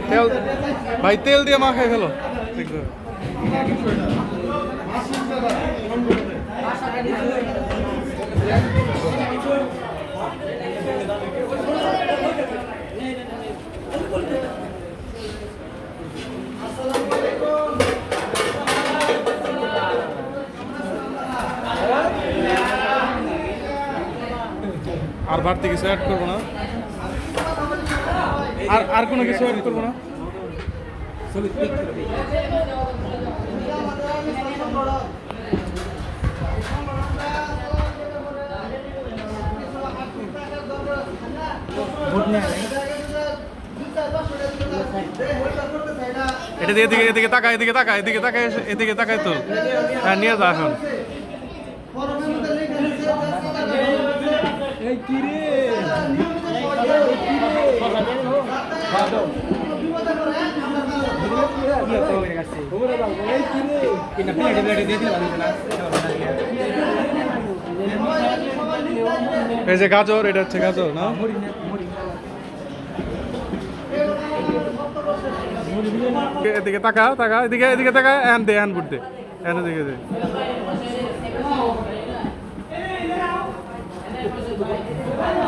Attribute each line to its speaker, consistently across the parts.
Speaker 1: তেল ভাই, তেল দিয়ে মাখাই ফেলো। আর বাড়তি কিছু অ্যাড করবো না, আর কোনো কিছু অ্যাড করবো না। এটা এদিকে এদিকে তাকায়, এদিকে তাকায়, এদিকে তাকায়, এদিকে তাকায় তো। হ্যাঁ, নিয়ে যা এখন। এই যে গাজর, এটা হচ্ছে গাজর না? এদিকে তাকা, তাকা, এদিকে এদিকে তাকা, এন দে, এন বুট দে, এন এদিকে দে।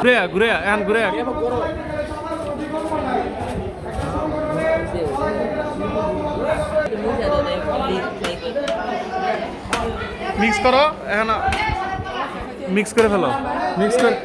Speaker 1: ঘুরে ঘুরে এন ঘুরে মিক্স করো এখন, মিক্স করে ফেলো, মিক্স করে।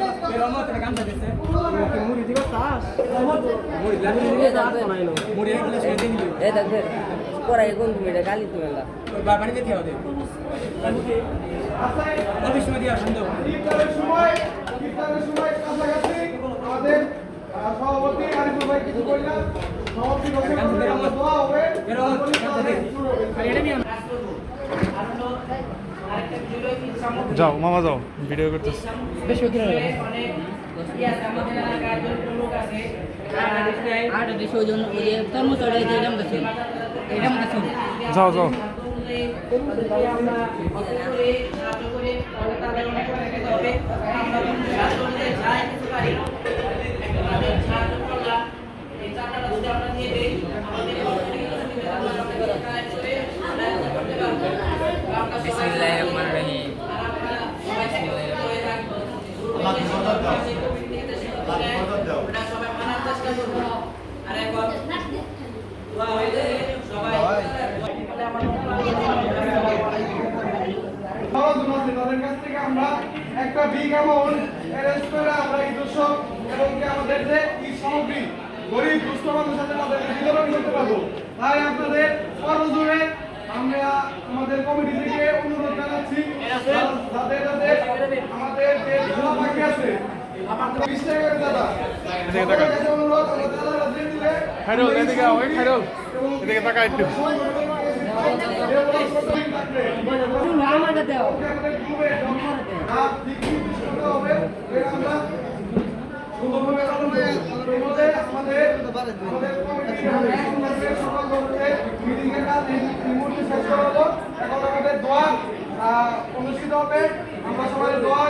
Speaker 1: যাও মামা, যাও, ভিডিও করতেছি। যাও যাও।
Speaker 2: তাদের কাছ থেকে আমরা একটা বিগ অ্যামাউন্ট অ্যারেঞ্জ করে আমরা এই দর্শক এবং আমাদের যে ঈদ সামগ্রী গরিব দুস্থ মানুষের তাদের বিতরণ করতে পারবো। তাই আপনাদের করজোড়ে আমরা আমাদের কমিটি থেকে অনুরোধ জানাচ্ছি, যাদের যাদের আমাদের যে খেলা বাকি আছে, আমাদের 20 টাকা করে দাদা, অনুরোধ দাদারা দিয়ে দিলে
Speaker 1: খাইরুল, এদিকে আও, এই খাইরুল, এদিকে তাকা একটু।
Speaker 2: অনুষ্ঠিত হবে। আমরা সবাই দোয়া